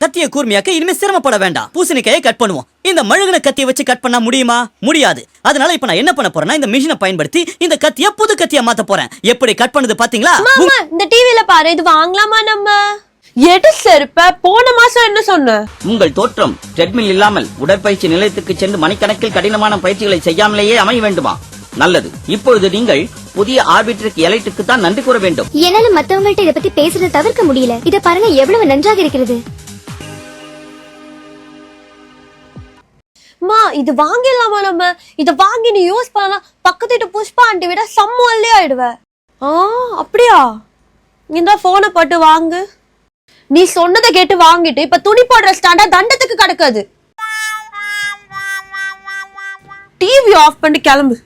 கத்தியை கூர்மையாக்க இனிமே சிரமப்பட வேண்டாம். பூசணிக்காயை கட் பண்ணுவோம். இந்த மழுகுன கத்தியை வச்சு கட் பண்ணா முடியுமா? முடியாது. அதனால இப்ப நான் என்ன பண்ண போறேன்னா இந்த மிஷினை பயன்படுத்தி இந்த கத்தியை புது கத்தியா மாத்த போறேன். எப்படி கட் பண்ணுது பாத்தீங்களா? இந்த டிவில பாரு, இது வாங்கலாமா நம்ம? எடு செருப்ப. போன மாசம் என்ன சொன்ன? உங்கள் தோற்றம் ட்ரெட்மில் இல்லாமல் உடற்பயிற்சி நிலையத்துக்கு சென்று மணிக்கணக்கில் கடினமான பயிற்சிகளை செய்யாமலேயே அமைய வேண்டுமா? நல்லது. இப்பொழுது நீங்கள் புதிய ஆர்பிட்ரிக் எலைட்டுக்கு தான் நன்றி கூற வேண்டும். என்னால மத்தவங்கள்ட்ட இத பத்தி பேசுறத தவிர்க்க முடியல. இத பாருங்க எவ்வளவு நன்றாக இருக்கிறது. மா, இது வாங்கிடலாமா நம்ம? இத வாங்கி நீ யூஸ் பண்ணலாம். பக்கத்து வீட்டு புஷ்பா ஆண்டி விட சம்மல்லே ஆயிடுவ. அப்படியா? இந்த போனை போட்டு வாங்கு. நீ சொன்னதை கேட்டு வாங்கிட்டு இப்ப துணி போடுற ஸ்டாண்டா தண்டத்துக்கு கிடக்குது. டிவி ஆஃப் பண்ணி கிளம்பு.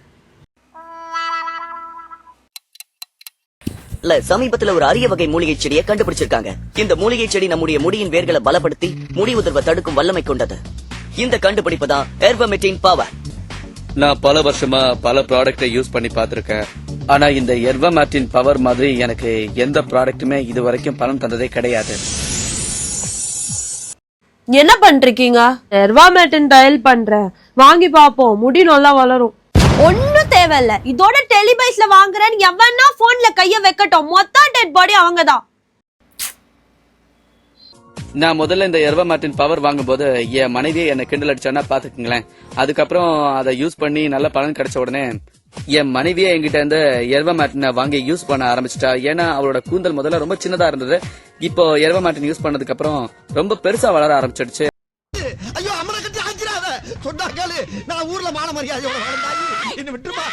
சமீபத்துல ஒரு அரிய வகை மூலிகை செடியை கண்டுபிடிச்சிருக்காங்க. இந்த மூலிகை செடி நம்முடைய முடியின் வேர்களை பலப்படுத்தி முடி உதிர்வை தடுக்கும் வல்லமை கொண்டது. இந்த கண்டுபிடிப்பு தான் எர்வமெட்டின் பவர். நான் பல வருஷமா பல ப்ராடக்ட்டை யூஸ் பண்ணி பார்த்திருக்கேன். ஆனா இந்த எர்வமெட்டின் பவர் மாதிரி எனக்கு எந்த ப்ராடக்ட்டுமே இது வரைக்கும் பலன் தந்ததே கிடையாது. என்ன பண்றீங்க? எர்வமெட்டின் டயல் பண்றேன். வாங்கி பாப்போம், முடி நல்லா வளரும். ஒன்னும் தேவையில்ல. இதோட டெலிபைஸ்ல வாங்குறேன்னு எவனா போன்ல கைய வைக்கட்டும், மொத்த டெட் பாடி அவங்கதான். நான் முதல்ல இந்த எர்வமெட்டின் பவர் வாங்கும்போது என் மனைவியை என்ன கிண்டல் அடிச்சானா பாத்துக்குங்களேன். அதுக்கப்புறம் அதை யூஸ் பண்ணி நல்ல பலன் கிடைச்ச உடனே என் மனைவியே என்கிட்ட இருந்து எர்வமெட்டினை வாங்கி யூஸ் பண்ண ஆரம்பிச்சிட்டா. ஏன்னா அவளோட கூந்தல் முதல்ல ரொம்ப சின்னதா இருந்தது. இப்போ எர்வமெட்டின் யூஸ் பண்ணதுக்கு அப்புறம் ரொம்ப பெருசா வளர ஆரம்பிச்சிடுச்சு. ஐயோ, அம்மனை கட்டி ஆஞ்சிராத சொன்னாங்களே. நான் ஊர்ல மான மரியாதையோட வாழ்ந்தாயி என்ன விட்டுமா?